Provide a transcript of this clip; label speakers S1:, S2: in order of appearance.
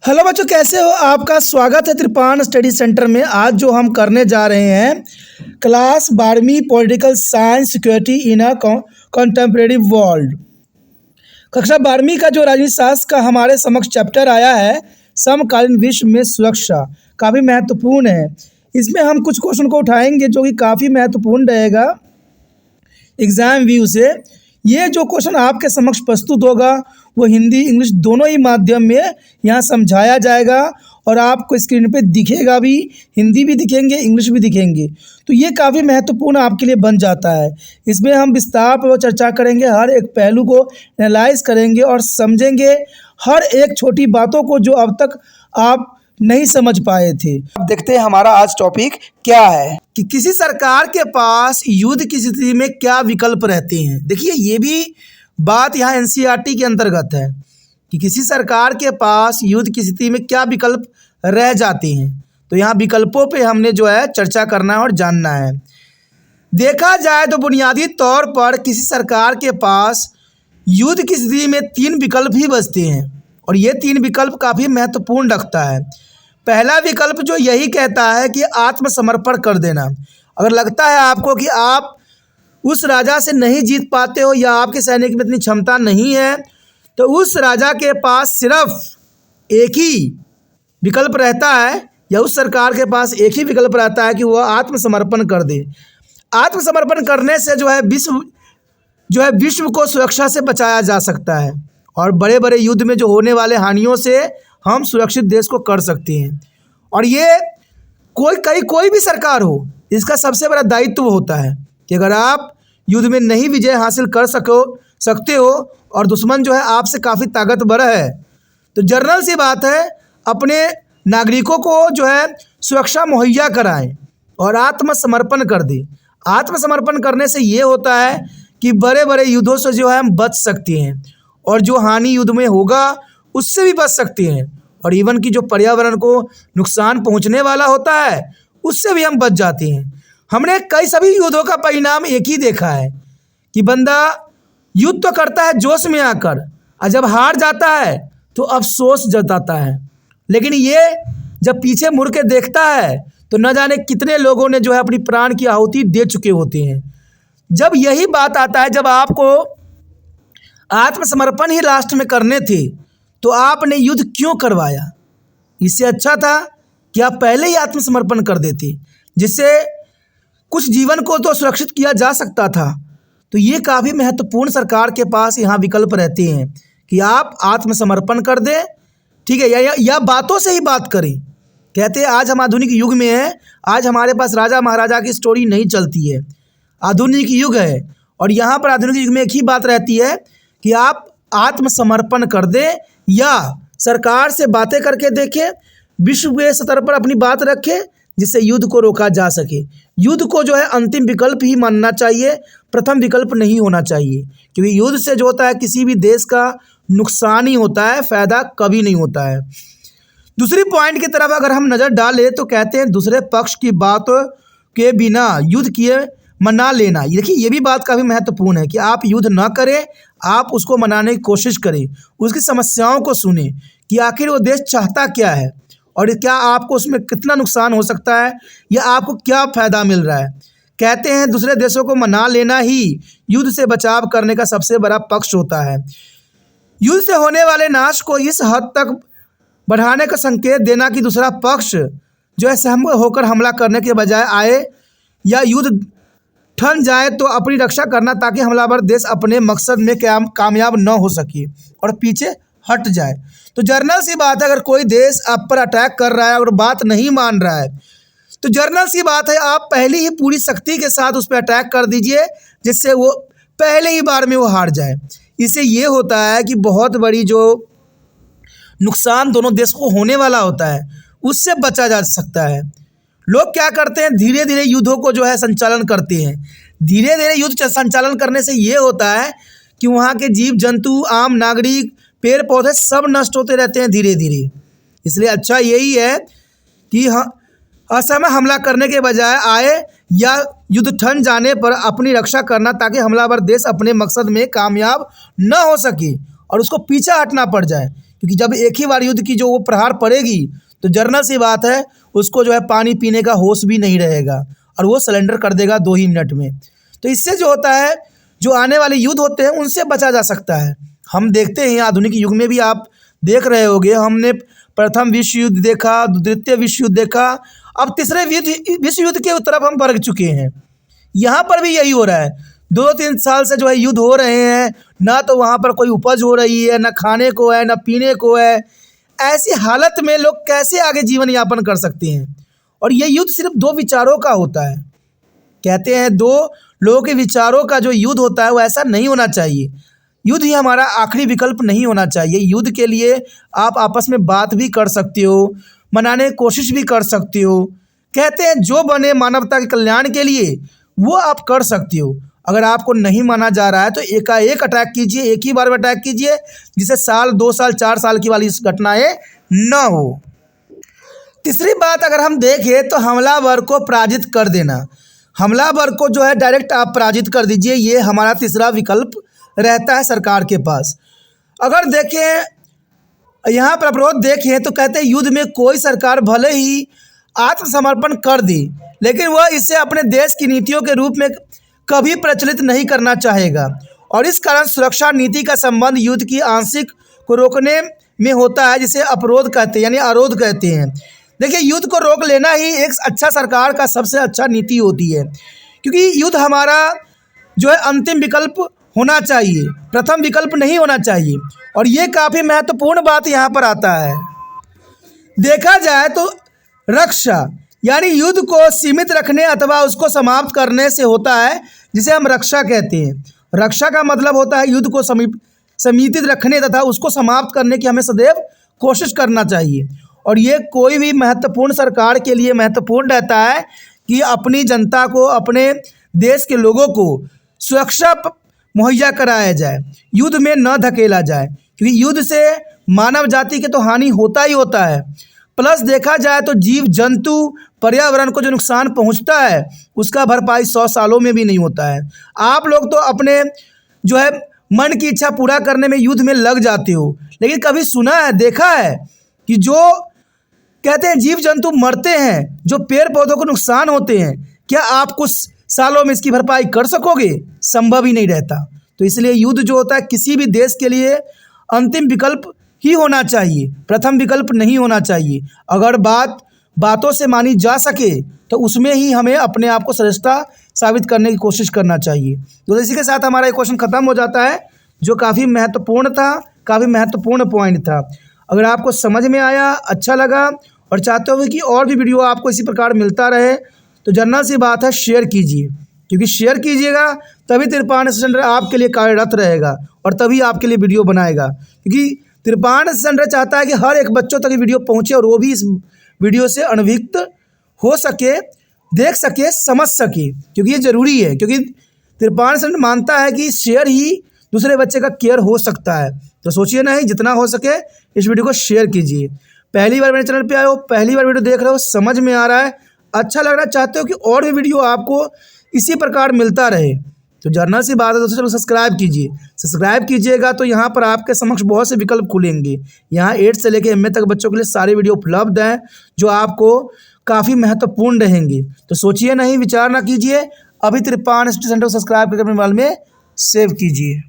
S1: Hello बच्चों, कैसे हो? आपका स्वागत है त्रिपान स्टडी सेंटर में। आज जो हम करने जा रहे हैं क्लास 12वीं political science security in a contemporary world. कक्षा 12वीं का जो राजनीति शास्त्र का हमारे समक्ष चैप्टर आया है समकालीन विश्व में सुरक्षा, काफ़ी महत्वपूर्ण है। इसमें हम कुछ क्वेश्चन को उठाएंगे जो कि काफ़ी महत्वपूर्ण रहेगा एग्ज़ाम व्यू से। ये जो क्वेश्चन आपके समक्ष प्रस्तुत होगा वो हिंदी इंग्लिश दोनों ही माध्यम में यहाँ समझाया जाएगा और आपको स्क्रीन पे दिखेगा भी, हिंदी भी दिखेंगे इंग्लिश भी दिखेंगे। तो ये काफ़ी महत्वपूर्ण आपके लिए बन जाता है। इसमें हम विस्तार पर चर्चा करेंगे, हर एक पहलू को एनालाइज करेंगे और समझेंगे हर एक छोटी बातों को जो अब तक आप नहीं समझ पाए थे। अब देखते हैं हमारा आज टॉपिक क्या है कि किसी सरकार के पास युद्ध की स्थिति में क्या विकल्प रहते हैं। देखिए, ये भी बात यहाँ एनसीईआरटी के अंतर्गत है कि किसी सरकार के पास युद्ध की स्थिति में क्या विकल्प रह जाते हैं। तो यहाँ विकल्पों पे हमने जो है चर्चा करना है और जानना है। देखा जाए तो बुनियादी तौर पर किसी सरकार के पास युद्ध की स्थिति में 3 विकल्प ही बचते हैं और ये 3 विकल्प काफ़ी महत्वपूर्ण रखता है। पहला विकल्प जो यही कहता है कि आत्मसमर्पण कर देना। अगर लगता है आपको कि आप उस राजा से नहीं जीत पाते हो या आपके सैनिक में इतनी क्षमता नहीं है, तो उस राजा के पास सिर्फ एक ही विकल्प रहता है या उस सरकार के पास एक ही विकल्प रहता है कि वह आत्मसमर्पण कर दे। आत्मसमर्पण करने से विश्व को सुरक्षा से बचाया जा सकता है और बड़े बड़े युद्ध में जो होने वाले हानियों से हम सुरक्षित देश को कर सकते हैं। और ये कोई भी सरकार हो, इसका सबसे बड़ा दायित्व होता है कि अगर आप युद्ध में नहीं विजय हासिल कर सकते हो और दुश्मन जो है आपसे काफ़ी ताकतवर है, तो जनरल सी बात है अपने नागरिकों को जो है सुरक्षा मुहैया कराएं और आत्मसमर्पण कर दें। आत्मसमर्पण करने से ये होता है कि बड़े बड़े युद्धों से जो है हम बच सकते हैं और जो हानि युद्ध में होगा उससे भी बच सकते हैं और इवन की जो पर्यावरण को नुकसान पहुंचने वाला होता है उससे भी हम बच जाते हैं। हमने कई सभी युद्धों का परिणाम एक ही देखा है कि बंदा युद्ध तो करता है जोश में आकर और जब हार जाता है तो अफसोस जताता है, लेकिन ये जब पीछे मुड़ के देखता है तो न जाने कितने लोगों ने जो है अपनी प्राण की आहुति दे चुके होते हैं। जब यही बात आता है, जब आपको आत्मसमर्पण ही लास्ट में करने थे तो आपने युद्ध क्यों करवाया? इससे अच्छा था कि आप पहले ही आत्मसमर्पण कर देते, जिससे कुछ जीवन को तो सुरक्षित किया जा सकता था। तो ये काफ़ी महत्वपूर्ण सरकार के पास यहाँ विकल्प रहते हैं कि आप आत्मसमर्पण कर दें, ठीक है, या बातों से ही बात करें। कहते हैं आज हम आधुनिक युग में हैं, आज हमारे पास राजा महाराजा की स्टोरी नहीं चलती है, आधुनिक युग है और यहाँ पर आधुनिक युग में एक ही बात रहती है कि आप आत्मसमर्पण कर दें या सरकार से बातें करके देखें, विश्व के स्तर पर अपनी बात रखें जिससे युद्ध को रोका जा सके। युद्ध को जो है अंतिम विकल्प ही मानना चाहिए, प्रथम विकल्प नहीं होना चाहिए, क्योंकि युद्ध से जो होता है किसी भी देश का नुकसान ही होता है, फ़ायदा कभी नहीं होता है। दूसरी पॉइंट की तरफ अगर हम नज़र डालें तो कहते हैं दूसरे पक्ष की बात के बिना युद्ध किए मना लेना। देखिए, ये भी बात काफ़ी महत्वपूर्ण है कि आप युद्ध ना करें, आप उसको मनाने की कोशिश करें, उसकी समस्याओं को सुनें कि आखिर वो देश चाहता क्या है और क्या आपको उसमें कितना नुकसान हो सकता है या आपको क्या फ़ायदा मिल रहा है। कहते हैं दूसरे देशों को मना लेना ही युद्ध से बचाव करने का सबसे बड़ा पक्ष होता है। युद्ध से होने वाले नाश को इस हद तक बढ़ाने का संकेत देना कि दूसरा पक्ष जो है सहम होकर हमला करने के बजाय आए या युद्ध ठन जाए तो अपनी रक्षा करना ताकि हमलावर देश अपने मकसद में कामयाब न हो सके और पीछे हट जाए। तो जर्नल सी बात है, अगर कोई देश आप पर अटैक कर रहा है और बात नहीं मान रहा है तो जर्नल सी बात है आप पहले ही पूरी शक्ति के साथ उस पर अटैक कर दीजिए जिससे वो पहले ही बार में वो हार जाए। इससे ये होता है कि बहुत बड़ी जो नुकसान दोनों देश को होने वाला होता है उससे बचा जा सकता है। लोग क्या करते हैं, धीरे धीरे युद्धों को जो है संचालन करते हैं। धीरे धीरे युद्ध संचालन करने से ये होता है कि वहाँ के जीव जंतु, आम नागरिक, पेड़ पौधे सब नष्ट होते रहते हैं धीरे धीरे। इसलिए अच्छा यही है कि असमय हमला करने के बजाय आए या युद्ध ठन जाने पर अपनी रक्षा करना ताकि हमलावर देश अपने मकसद में कामयाब न हो सके और उसको पीछे हटना पड़ जाए, क्योंकि जब एक ही बार युद्ध की जो वो प्रहार पड़ेगी तो जर्नल सी बात है उसको जो है पानी पीने का होश भी नहीं रहेगा और वो सरेंडर कर देगा 2 ही मिनट में। तो इससे जो होता है जो आने वाले युद्ध होते हैं उनसे बचा जा सकता है। हम देखते हैं आधुनिक युग में भी आप देख रहे होंगे, हमने प्रथम विश्व युद्ध देखा, द्वितीय विश्व युद्ध देखा, अब तीसरे विश्व युद्ध के तरफ हम बढ़ चुके हैं। यहाँ पर भी यही हो रहा है, 2-3 साल से जो है युद्ध हो रहे हैं, ना तो वहाँ पर कोई उपज हो रही है, ना खाने को है, ना पीने को है। ऐसी हालत में लोग कैसे आगे जीवन यापन कर सकते हैं? और ये युद्ध सिर्फ 2 विचारों का होता है। कहते हैं 2 लोगों के विचारों का जो युद्ध होता है वो ऐसा नहीं होना चाहिए। युद्ध ही हमारा आखिरी विकल्प नहीं होना चाहिए। युद्ध के लिए आप आपस में बात भी कर सकते हो, मनाने की कोशिश भी कर सकते हो। कहते हैं जो बने मानवता के कल्याण के लिए वो आप कर सकते हो। अगर आपको नहीं माना जा रहा है तो एकाएक अटैक कीजिए, एक ही बार में अटैक कीजिए, जिससे साल 2 साल 4 साल की वाली घटनाएं न हो। तीसरी बात अगर हम देखें तो हमलावर को पराजित कर देना। हमलावर को जो है डायरेक्ट आप पराजित कर दीजिए, ये हमारा तीसरा विकल्प रहता है सरकार के पास। अगर देखें यहाँ पर अपरोध देखें तो कहते हैं युद्ध में कोई सरकार भले ही आत्मसमर्पण कर दी लेकिन वह इसे अपने देश की नीतियों के रूप में कभी प्रचलित नहीं करना चाहेगा और इस कारण सुरक्षा नीति का संबंध युद्ध की आंशिक को रोकने में होता है, जिसे अपरोध कहते हैं यानी अरोध कहते हैं। देखिए युद्ध को रोक लेना ही एक अच्छा सरकार का सबसे अच्छा नीति होती है, क्योंकि युद्ध हमारा जो है अंतिम विकल्प होना चाहिए, प्रथम विकल्प नहीं होना चाहिए। और ये काफ़ी महत्वपूर्ण बात यहाँ पर आता है। देखा जाए तो रक्षा यानी युद्ध को सीमित रखने अथवा उसको समाप्त करने से होता है, जिसे हम रक्षा कहते हैं। रक्षा का मतलब होता है युद्ध को सीमित रखने तथा उसको समाप्त करने की हमें सदैव कोशिश करना चाहिए। और ये कोई भी महत्वपूर्ण सरकार के लिए महत्वपूर्ण रहता है कि अपनी जनता को, अपने देश के लोगों को सुरक्षा मुहैया कराया जाए, युद्ध में न धकेला जाए, क्योंकि युद्ध से मानव जाति के तो हानि होता ही होता है, प्लस देखा जाए तो जीव जंतु पर्यावरण को जो नुकसान पहुंचता है उसका भरपाई 100 सालों में भी नहीं होता है। आप लोग तो अपने जो है मन की इच्छा पूरा करने में युद्ध में लग जाते हो, लेकिन कभी सुना है, देखा है कि जो कहते हैं जीव जंतु मरते हैं, जो पेड़ पौधों को नुकसान होते हैं, क्या आप कुछ सालों में इसकी भरपाई कर सकोगे? संभव ही नहीं रहता। तो इसलिए युद्ध जो होता है किसी भी देश के लिए अंतिम विकल्प ही होना चाहिए, प्रथम विकल्प नहीं होना चाहिए। अगर बातों से मानी जा सके तो उसमें ही हमें अपने आप को श्रेष्ठता साबित करने की कोशिश करना चाहिए। तो इसी के साथ हमारा ये क्वेश्चन ख़त्म हो जाता है, जो काफ़ी महत्वपूर्ण था, काफ़ी महत्वपूर्ण पॉइंट था। अगर आपको समझ में आया, अच्छा लगा और चाहते हो कि और भी वीडियो आपको इसी प्रकार मिलता रहे तो जनरल सी बात है शेयर कीजिए, क्योंकि शेयर कीजिएगा तभी तिरपान सेंटर आपके लिए कार्यरत रहेगा और तभी आपके लिए वीडियो बनाएगा। क्योंकि तिरपान सेंटर चाहता है कि हर एक बच्चों तक वीडियो पहुँचे और वो भी इस वीडियो से अनभिज्ञ हो सके, देख सके, समझ सके, क्योंकि ये ज़रूरी है। क्योंकि तिरपान सेंटर मानता है कि शेयर ही दूसरे बच्चे का केयर हो सकता है। तो सोचिए नहीं, जितना हो सके इस वीडियो को शेयर कीजिए। पहली बार मेरे चैनल पे आए हो, पहली बार वीडियो देख रहे हो, समझ में आ रहा है, अच्छा लग रहा है, चाहते हो कि और भी वीडियो आपको इसी प्रकार मिलता रहे तो जनरल सी बात है दोस्तों, चलो सब्सक्राइब कीजिए। सब्सक्राइब कीजिएगा तो यहाँ पर आपके समक्ष बहुत से विकल्प खुलेंगे। यहाँ 8 से लेकर MA तक बच्चों के लिए सारे वीडियो उपलब्ध हैं जो आपको काफ़ी महत्वपूर्ण रहेंगे। तो सोचिए नहीं, विचार ना कीजिए, अभी तिरपान सेंटर को सब्सक्राइब करके अपने मोबाइल में सेव कीजिए।